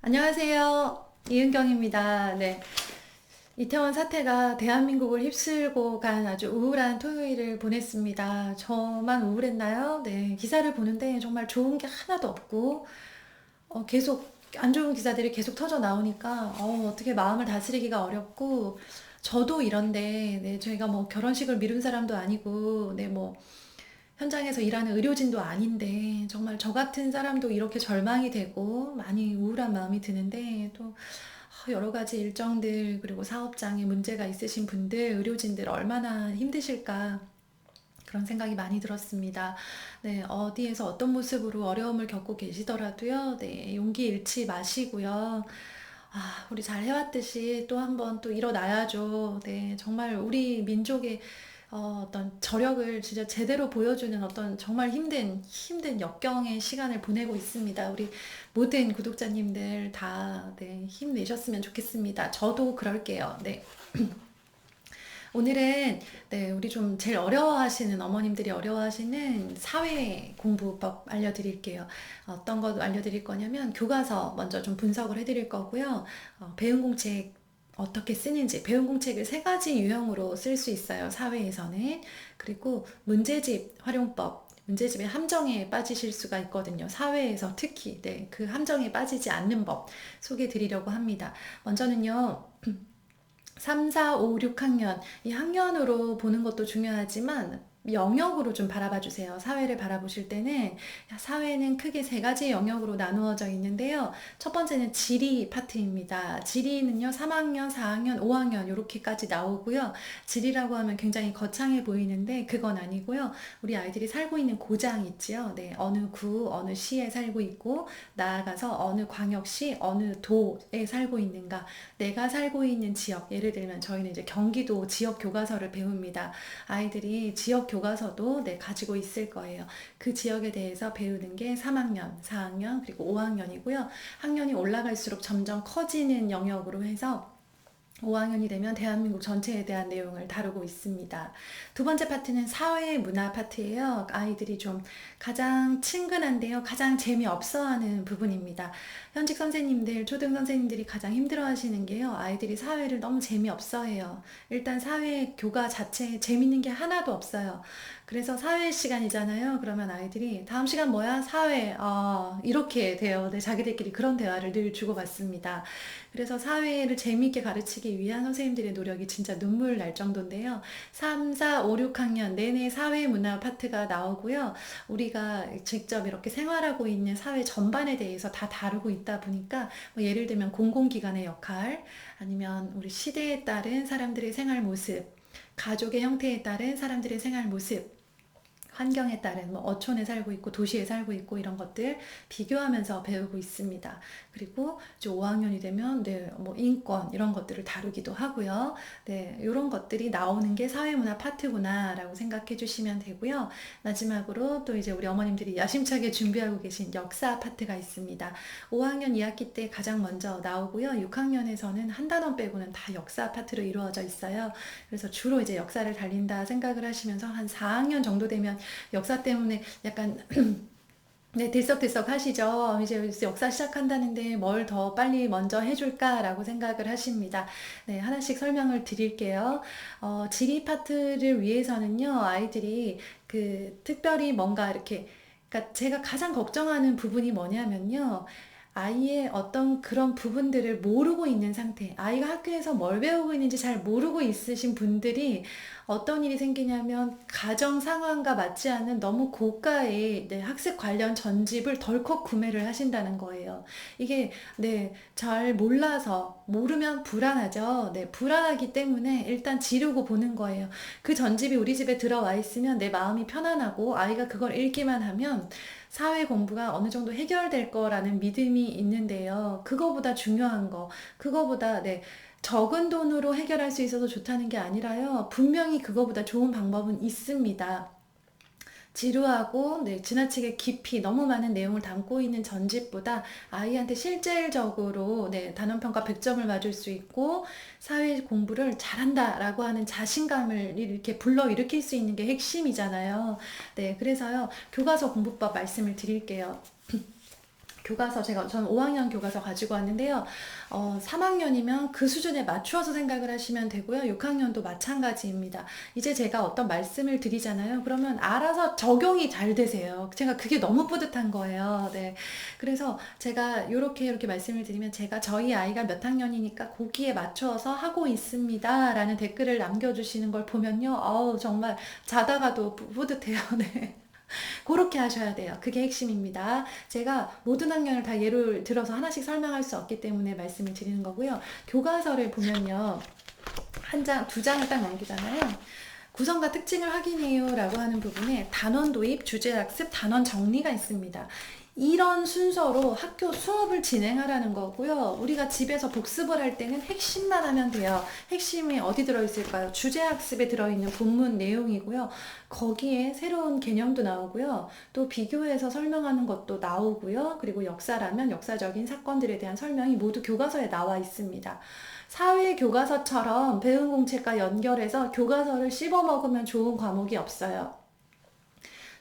안녕하세요. 이은경입니다. 네. 이태원 사태가 대한민국을 휩쓸고 간 아주 우울한 토요일을 보냈습니다. 저만 우울했나요? 네. 기사를 보는데 정말 좋은 게 하나도 없고, 계속 안 좋은 기사들이 계속 터져 나오니까, 어떻게 마음을 다스리기가 어렵고, 저도 이런데, 네. 저희가 뭐 결혼식을 미룬 사람도 아니고, 네. 뭐, 현장에서 일하는 의료진도 아닌데 정말 저 같은 사람도 이렇게 절망이 되고 많이 우울한 마음이 드는데 또 여러 가지 일정들 그리고 사업장에 문제가 있으신 분들, 의료진들 얼마나 힘드실까 그런 생각이 많이 들었습니다. 네, 어디에서 어떤 모습으로 어려움을 겪고 계시더라도요, 네, 용기 잃지 마시고요. 우리 잘 해왔듯이 또 한번 또 일어나야죠. 네, 정말 우리 민족의 어떤 저력을 진짜 제대로 보여주는 어떤 정말 힘든 역경의 시간을 보내고 있습니다. 우리 모든 구독자님들 다, 네, 힘내셨으면 좋겠습니다. 저도 그럴게요. 네. 오늘은 네, 우리 좀 제일 어려워하시는 어머님들이 어려워하시는 사회 공부법 알려드릴게요. 어떤 것 알려드릴 거냐면 교과서 먼저 좀 분석을 해드릴 거고요. 배운 공책 어떻게 쓰는지 배운 공책을 세 가지 유형으로 쓸 수 있어요. 사회에서는. 그리고 문제집 활용법 문제집의 함정에 빠지실 수가 있거든요. 사회에서 특히 네, 그 함정에 빠지지 않는 법 소개해 드리려고 합니다. 먼저는요. 3, 4, 5, 6학년 이 학년으로 보는 것도 중요하지만 영역으로 좀 바라봐 주세요. 사회를 바라보실 때는 사회는 크게 세 가지 영역으로 나누어져 있는데요. 첫 번째는 지리 파트입니다. 지리는요, 3학년, 4학년, 5학년 이렇게까지 나오고요. 지리라고 하면 굉장히 거창해 보이는데 그건 아니고요. 우리 아이들이 살고 있는 고장 있지요. 네, 어느 구, 어느 시에 살고 있고 나아가서 어느 광역시, 어느 도에 살고 있는가. 내가 살고 있는 지역, 예를 들면 저희는 이제 경기도 지역 교과서를 배웁니다. 아이들이 지역 교과서도 네, 가지고 있을 거예요. 그 지역에 대해서 배우는 게 3학년, 4학년, 그리고 5학년이고요. 학년이 올라갈수록 점점 커지는 영역으로 해서 5학년이 되면 대한민국 전체에 대한 내용을 다루고 있습니다. 두 번째 파트는 사회 문화 파트예요. 아이들이 좀 가장 친근한데요. 가장 재미없어 하는 부분입니다. 현직 선생님들, 초등 선생님들이 가장 힘들어 하시는 게요. 아이들이 사회를 너무 재미없어 해요. 일단 사회 교과 자체에 재밌는 게 하나도 없어요. 그래서 사회 시간이잖아요. 그러면 아이들이 다음 시간 뭐야? 사회. 이렇게 돼요. 네, 자기들끼리 그런 대화를 늘 주고받습니다. 그래서 사회를 재미있게 가르치기 위한 선생님들의 노력이 진짜 눈물 날 정도인데요. 3, 4, 5, 6학년 내내 사회문화 파트가 나오고요. 우리가 직접 이렇게 생활하고 있는 사회 전반에 대해서 다 다루고 있다 보니까 뭐 예를 들면 공공기관의 역할 아니면 우리 시대에 따른 사람들의 생활 모습 가족의 형태에 따른 사람들의 생활 모습 환경에 따른 뭐 어촌에 살고 있고 도시에 살고 있고 이런 것들 비교하면서 배우고 있습니다. 그리고 이제 5학년이 되면 네, 뭐 인권 이런 것들을 다루기도 하고요. 네, 이런 것들이 나오는 게 사회문화 파트구나라고 생각해 주시면 되고요. 마지막으로 또 이제 우리 어머님들이 야심차게 준비하고 계신 역사 파트가 있습니다. 5학년 2학기 때 가장 먼저 나오고요. 6학년에서는 한 단원 빼고는 다 역사 파트로 이루어져 있어요. 그래서 주로 이제 역사를 달린다 생각을 하시면서 한 4학년 정도 되면 역사 때문에 약간 네, 들썩들썩 하시죠. 이제 역사 시작한다는데 뭘 더 빨리 먼저 해줄까라고 생각을 하십니다. 네, 하나씩 설명을 드릴게요. 지리 파트를 위해서는요, 아이들이 특별히 뭔가 이렇게, 그러니까 제가 가장 걱정하는 부분이 뭐냐면요, 아이의 어떤 그런 부분들을 모르고 있는 상태, 아이가 학교에서 뭘 배우고 있는지 잘 모르고 있으신 분들이 어떤 일이 생기냐면 가정 상황과 맞지 않는 너무 고가의 네, 학습 관련 전집을 덜컥 구매를 하신다는 거예요. 이게 네, 잘 몰라서 모르면 불안하죠. 네, 불안하기 때문에 일단 지르고 보는 거예요. 그 전집이 우리 집에 들어와 있으면 내 마음이 편안하고 아이가 그걸 읽기만 하면 사회 공부가 어느 정도 해결될 거라는 믿음이 있는데요. 그거보다 중요한 거, 그거보다 네, 적은 돈으로 해결할 수 있어서 좋다는 게 아니라요. 분명히 그거보다 좋은 방법은 있습니다. 지루하고 네, 지나치게 깊이 너무 많은 내용을 담고 있는 전집보다 아이한테 실질적으로 네, 단원평가 100점을 맞을 수 있고 사회 공부를 잘한다라고 하는 자신감을 이렇게 불러일으킬 수 있는 게 핵심이잖아요. 네, 그래서요. 교과서 공부법 말씀을 드릴게요. 교과서 저는 5학년 교과서 가지고 왔는데요. 3학년이면 그 수준에 맞추어서 생각을 하시면 되고요. 6학년도 마찬가지입니다. 이제 제가 어떤 말씀을 드리잖아요. 그러면 알아서 적용이 잘 되세요. 제가 그게 너무 뿌듯한 거예요. 네. 그래서 제가 이렇게 말씀을 드리면 제가 저희 아이가 몇 학년이니까 거기에 맞추어서 하고 있습니다. 라는 댓글을 남겨주시는 걸 보면요. 정말 자다가도 뿌듯해요. 네. 그렇게 하셔야 돼요. 그게 핵심입니다. 제가 모든 학년을 다 예를 들어서 하나씩 설명할 수 없기 때문에 말씀을 드리는 거고요. 교과서를 보면요. 한 장, 두 장을 딱 넘기잖아요. 구성과 특징을 확인해요 라고 하는 부분에 단원 도입, 주제학습, 단원 정리가 있습니다. 이런 순서로 학교 수업을 진행하라는 거고요. 우리가 집에서 복습을 할 때는 핵심만 하면 돼요. 핵심이 어디 들어있을까요? 주제학습에 들어있는 본문 내용이고요. 거기에 새로운 개념도 나오고요. 또 비교해서 설명하는 것도 나오고요. 그리고 역사라면 역사적인 사건들에 대한 설명이 모두 교과서에 나와 있습니다. 사회 교과서처럼 배운 공책과 연결해서 교과서를 씹어 먹으면 좋은 과목이 없어요.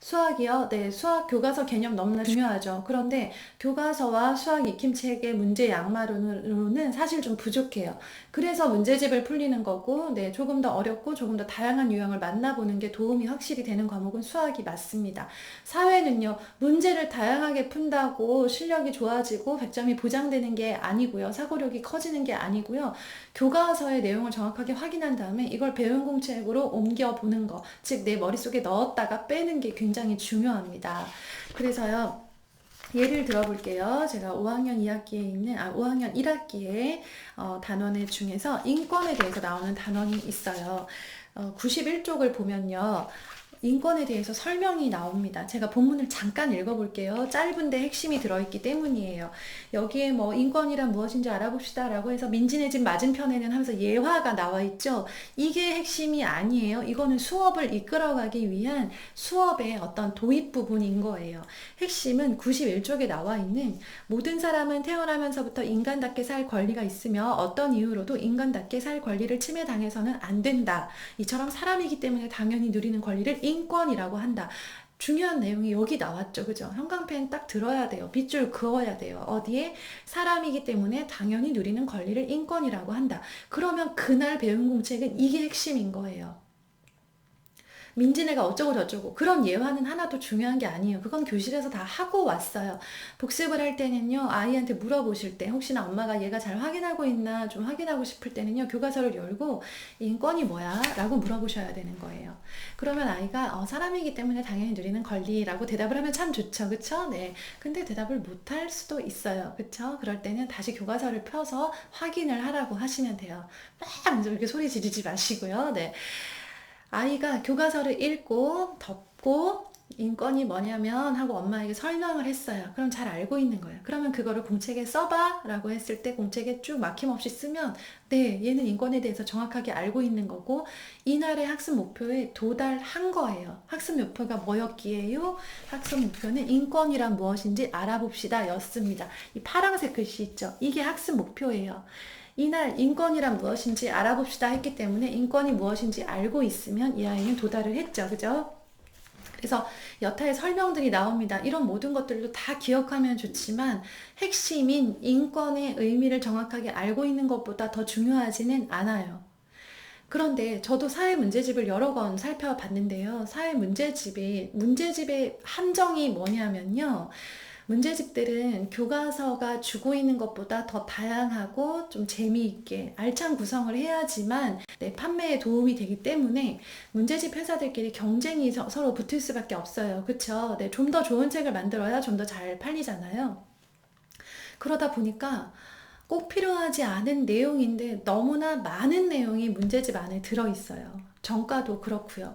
수학이요? 네, 수학 교과서 개념 너무나 중요하죠. 그런데 교과서와 수학 익힘책의 문제 양마로는 사실 좀 부족해요. 그래서 문제집을 풀리는 거고, 네, 조금 더 어렵고 조금 더 다양한 유형을 만나보는 게 도움이 확실히 되는 과목은 수학이 맞습니다. 사회는요, 문제를 다양하게 푼다고 실력이 좋아지고 100점이 보장되는 게 아니고요. 사고력이 커지는 게 아니고요. 교과서의 내용을 정확하게 확인한 다음에 이걸 배운 공책으로 옮겨보는 거, 즉 내 머릿속에 넣었다가 빼는 게 굉장히 중요합니다. 그래서요, 예를 들어볼게요. 제가 5학년 1학기에 단원 중에서 인권에 대해서 나오는 단원이 있어요. 91쪽을 보면요. 인권에 대해서 설명이 나옵니다. 제가 본문을 잠깐 읽어볼게요. 짧은데 핵심이 들어있기 때문이에요. 여기에 뭐 인권이란 무엇인지 알아봅시다 라고 해서 민진의 집 맞은편에는 하면서 예화가 나와 있죠. 이게 핵심이 아니에요. 이거는 수업을 이끌어가기 위한 수업의 어떤 도입 부분인 거예요. 핵심은 91쪽에 나와 있는 모든 사람은 태어나면서부터 인간답게 살 권리가 있으며 어떤 이유로도 인간답게 살 권리를 침해당해서는 안 된다. 이처럼 사람이기 때문에 당연히 누리는 권리를 인권이라고 한다. 중요한 내용이 여기 나왔죠. 그죠? 형광펜 딱 들어야 돼요. 빗줄 그어야 돼요. 어디에? 사람이기 때문에 당연히 누리는 권리를 인권이라고 한다. 그러면 그날 배운 공책은 이게 핵심인 거예요. 민진애가 어쩌고 저쩌고 그런 예화는 하나도 중요한 게 아니에요. 그건 교실에서 다 하고 왔어요. 복습을 할 때는요, 아이한테 물어보실 때 혹시나 엄마가 얘가 잘 확인하고 있나 좀 확인하고 싶을 때는요, 교과서를 열고 인권이 뭐야? 라고 물어보셔야 되는 거예요. 그러면 아이가 사람이기 때문에 당연히 누리는 권리라고 대답을 하면 참 좋죠. 그쵸? 네. 근데 대답을 못할 수도 있어요. 그쵸? 그럴 때는 다시 교과서를 펴서 확인을 하라고 하시면 돼요. 막 이렇게 소리 지르지 마시고요. 네. 아이가 교과서를 읽고 덮고 인권이 뭐냐면 하고 엄마에게 설명을 했어요. 그럼 잘 알고 있는 거예요. 그러면 그거를 공책에 써봐 라고 했을 때 공책에 쭉 막힘없이 쓰면 네, 얘는 인권에 대해서 정확하게 알고 있는 거고 이날의 학습 목표에 도달한 거예요. 학습 목표가 뭐였기에요? 학습 목표는 인권이란 무엇인지 알아봅시다 였습니다. 이 파란색 글씨 있죠? 이게 학습 목표예요. 이날 인권이란 무엇인지 알아봅시다 했기 때문에 인권이 무엇인지 알고 있으면 이 아이는 도달을 했죠. 그죠? 그래서 여타의 설명들이 나옵니다. 이런 모든 것들도 다 기억하면 좋지만 핵심인 인권의 의미를 정확하게 알고 있는 것보다 더 중요하지는 않아요. 그런데 저도 사회 문제집을 여러 권 살펴봤는데요. 사회 문제집의 함정이 뭐냐면요. 문제집들은 교과서가 주고 있는 것보다 더 다양하고 좀 재미있게 알찬 구성을 해야지만 내 판매에 도움이 되기 때문에 문제집 회사들끼리 경쟁이 서로 붙을 수밖에 없어요. 그쵸? 네, 좀 더 좋은 책을 만들어야 좀 더 잘 팔리잖아요. 그러다 보니까 꼭 필요하지 않은 내용인데 너무나 많은 내용이 문제집 안에 들어있어요. 정가도 그렇고요.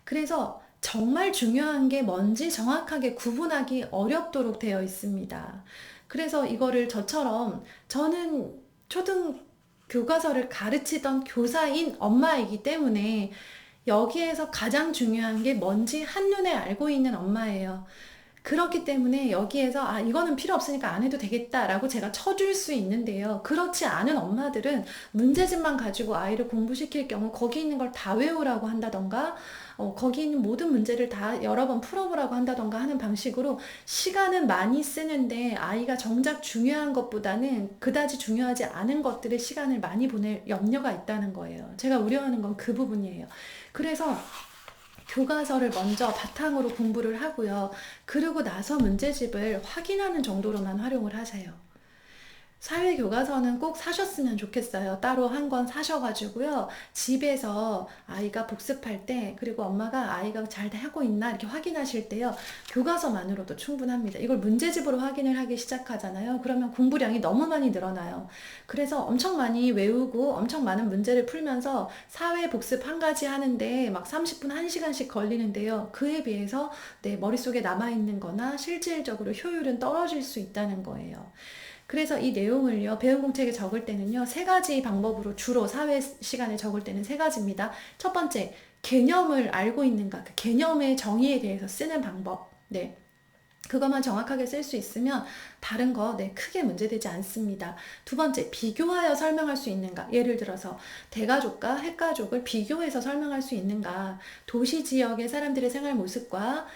그래서 정말 중요한 게 뭔지 정확하게 구분하기 어렵도록 되어 있습니다. 그래서 이거를 저는 초등 교과서를 가르치던 교사인 엄마이기 때문에 여기에서 가장 중요한 게 뭔지 한눈에 알고 있는 엄마예요. 그렇기 때문에 여기에서 아, 이거는 필요 없으니까 안 해도 되겠다라고 제가 쳐줄 수 있는데요. 그렇지 않은 엄마들은 문제집만 가지고 아이를 공부시킬 경우 거기 있는 걸 다 외우라고 한다던가 거기 있는 모든 문제를 다 여러 번 풀어보라고 한다던가 하는 방식으로 시간은 많이 쓰는데 아이가 정작 중요한 것보다는 그다지 중요하지 않은 것들에 시간을 많이 보낼 염려가 있다는 거예요. 제가 우려하는 건 그 부분이에요. 그래서 교과서를 먼저 바탕으로 공부를 하고요. 그러고 나서 문제집을 확인하는 정도로만 활용을 하세요. 사회교과서는 꼭 사셨으면 좋겠어요. 따로 한 권 사셔가지고요. 집에서 아이가 복습할 때, 그리고 엄마가 아이가 잘 하고 있나 이렇게 확인하실 때요. 교과서만으로도 충분합니다. 이걸 문제집으로 확인을 하기 시작하잖아요. 그러면 공부량이 너무 많이 늘어나요. 그래서 엄청 많이 외우고 엄청 많은 문제를 풀면서 사회 복습 한 가지 하는데 막 30분, 1시간씩 걸리는데요. 그에 비해서 내 머릿속에 남아있는 거나 실질적으로 효율은 떨어질 수 있다는 거예요. 그래서 이 내용을요, 배운 공책에 적을 때는요, 세 가지 방법으로 주로 사회 시간에 적을 때는 세 가지입니다. 첫 번째, 개념을 알고 있는가, 그 개념의 정의에 대해서 쓰는 방법. 네. 그것만 정확하게 쓸 수 있으면 다른 거 크게 문제되지 않습니다. 두 번째, 비교하여 설명할 수 있는가. 예를 들어서 대가족과 핵가족을 비교해서 설명할 수 있는가. 도시 지역의 사람들의 생활 모습과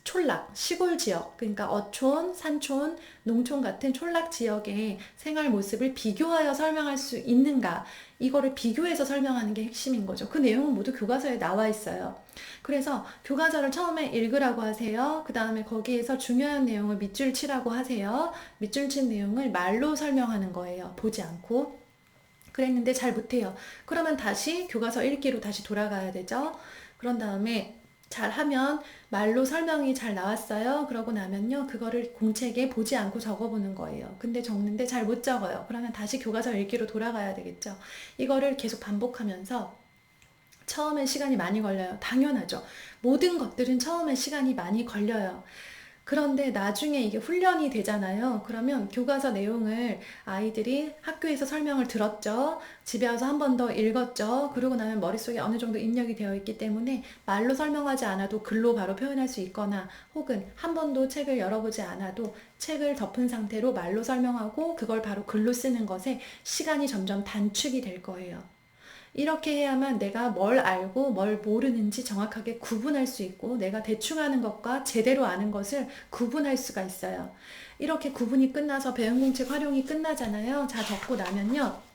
촌락, 시골 지역, 그러니까 어촌, 산촌, 농촌 같은 촌락 지역의 생활 모습을 비교하여 설명할 수 있는가. 이거를 비교해서 설명하는 게 핵심인 거죠. 그 내용은 모두 교과서에 나와 있어요. 그래서 교과서를 처음에 읽으라고 하세요. 그 다음에 거기에서 중요한 내용을 밑줄 치라고 하세요. 밑줄 친 내용을 말로 설명하는 거예요. 보지 않고. 그랬는데 잘 못해요. 그러면 다시 교과서 읽기로 다시 돌아가야 되죠. 그런 다음에 잘하면 말로 설명이 잘 나왔어요. 그러고 나면요. 그거를 공책에 보지 않고 적어보는 거예요. 근데 적는데 잘 못 적어요. 그러면 다시 교과서 읽기로 돌아가야 되겠죠. 이거를 계속 반복하면서 처음엔 시간이 많이 걸려요. 당연하죠. 모든 것들은 처음에 시간이 많이 걸려요. 그런데 나중에 이게 훈련이 되잖아요. 그러면 교과서 내용을 아이들이 학교에서 설명을 들었죠. 집에 와서 한 번 더 읽었죠. 그러고 나면 머릿속에 어느 정도 입력이 되어 있기 때문에 말로 설명하지 않아도 글로 바로 표현할 수 있거나 혹은 한 번도 책을 열어보지 않아도 책을 덮은 상태로 말로 설명하고 그걸 바로 글로 쓰는 것에 시간이 점점 단축이 될 거예요. 이렇게 해야만 내가 뭘 알고 뭘 모르는지 정확하게 구분할 수 있고 내가 대충 아는 것과 제대로 아는 것을 구분할 수가 있어요. 이렇게 구분이 끝나서 배운 공책 활용이 끝나잖아요. 자, 적고 나면요.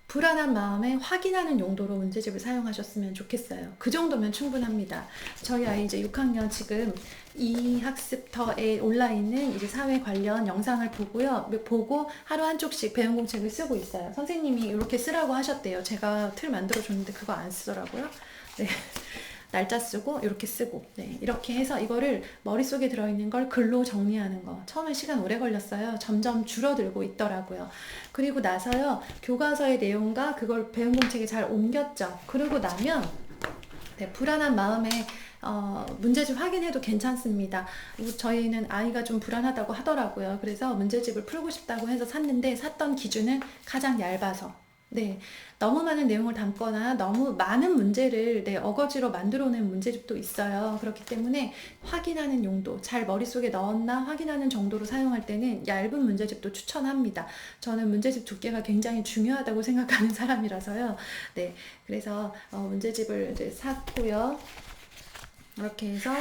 불안한 마음에 확인하는 용도로 문제집을 사용하셨으면 좋겠어요. 그 정도면 충분합니다. 저희 아이 이제 6학년 지금 이 학습터에 올라있는 이제 사회 관련 영상을 보고 하루 한 쪽씩 배운 공책을 쓰고 있어요. 선생님이 이렇게 쓰라고 하셨대요. 제가 틀 만들어줬는데 그거 안 쓰더라고요. 네. 날짜 쓰고 이렇게 쓰고 이렇게 해서 이거를 머릿속에 들어있는 걸 글로 정리하는 거 처음에 시간 오래 걸렸어요. 점점 줄어들고 있더라고요. 그리고 나서요 교과서의 내용과 그걸 배운 공책에 잘 옮겼죠. 그러고 나면 불안한 마음에 문제집 확인해도 괜찮습니다. 저희는 아이가 좀 불안하다고 하더라고요. 그래서 문제집을 풀고 싶다고 해서 샀는데 샀던 기준은 가장 얇아서 너무 많은 내용을 담거나 너무 많은 문제를 어거지로 만들어낸 문제집도 있어요. 그렇기 때문에 확인하는 용도, 잘 머릿속에 넣었나 확인하는 정도로 사용할 때는 얇은 문제집도 추천합니다. 저는 문제집 두께가 굉장히 중요하다고 생각하는 사람이라서요. 그래서 문제집을 이제 샀고요. 이렇게 해서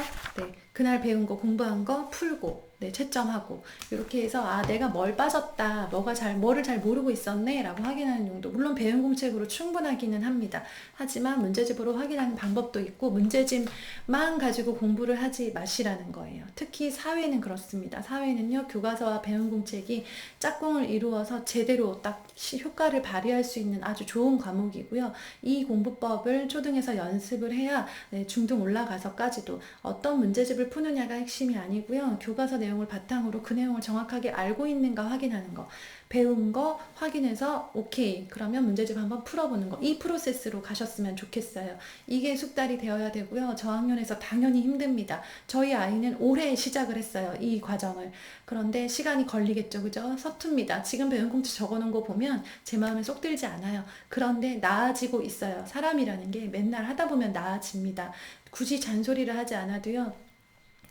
그날 배운 거 공부한 거 풀고 채점하고 이렇게 해서 내가 뭘 빠졌다 뭐를 잘 모르고 있었네 라고 확인하는 용도. 물론 배운 공책으로 충분하기는 합니다. 하지만 문제집으로 확인하는 방법도 있고 문제집만 가지고 공부를 하지 마시라는 거예요. 특히 사회는 그렇습니다. 사회는요 교과서와 배운 공책이 짝꿍을 이루어서 제대로 딱 효과를 발휘할 수 있는 아주 좋은 과목이고요. 이 공부법을 초등에서 연습을 해야 중등 올라가서까지도 어떤 문제집을 푸느냐가 핵심이 아니고요. 교과서 내용을 바탕으로 그 내용을 정확하게 알고 있는가 확인하는 거, 배운 거 확인해서 오케이 그러면 문제집 한번 풀어보는 거, 이 프로세스로 가셨으면 좋겠어요. 이게 숙달이 되어야 되고요. 저학년에서 당연히 힘듭니다. 저희 아이는 올해 시작을 했어요. 이 과정을. 그런데 시간이 걸리겠죠. 그죠? 서툽니다. 지금 배운 공책 적어놓은 거 보면 제 마음에 쏙 들지 않아요. 그런데 나아지고 있어요. 사람이라는 게 맨날 하다 보면 나아집니다. 굳이 잔소리를 하지 않아도요.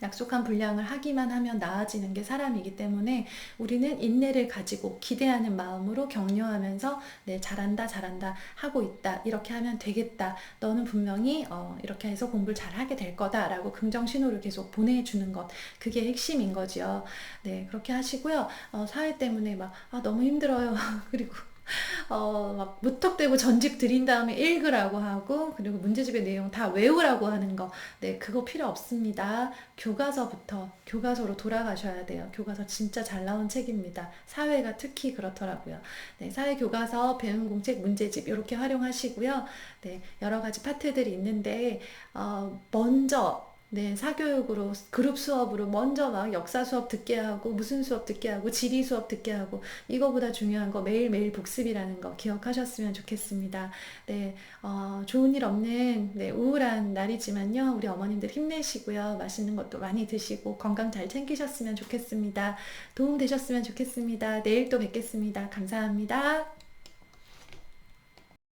약속한 분량을 하기만 하면 나아지는 게 사람이기 때문에 우리는 인내를 가지고 기대하는 마음으로 격려하면서 네, 잘한다, 잘한다, 하고 있다, 이렇게 하면 되겠다, 너는 분명히 이렇게 해서 공부를 잘하게 될 거다 라고 긍정 신호를 계속 보내주는 것, 그게 핵심인 거죠. 네, 그렇게 하시고요. 사회 때문에 막 너무 힘들어요. 그리고 막 무턱대고 전집 드린 다음에 읽으라고 하고, 그리고 문제집의 내용 다 외우라고 하는 거. 네, 그거 필요 없습니다. 교과서부터 교과서로 돌아가셔야 돼요. 교과서 진짜 잘 나온 책입니다. 사회가 특히 그렇더라고요. 네, 사회 교과서, 배운 공책, 문제집 이렇게 활용하시고요. 네, 여러 가지 파트들이 있는데, 먼저 네, 사교육으로 그룹 수업으로 먼저 막 역사 수업 듣게 하고 무슨 수업 듣게 하고 지리 수업 듣게 하고, 이거보다 중요한 거 매일매일 복습이라는 거 기억하셨으면 좋겠습니다. 네, 좋은 일 없는 네, 우울한 날이지만요. 우리 어머님들 힘내시고요. 맛있는 것도 많이 드시고 건강 잘 챙기셨으면 좋겠습니다. 도움 되셨으면 좋겠습니다. 내일 또 뵙겠습니다. 감사합니다.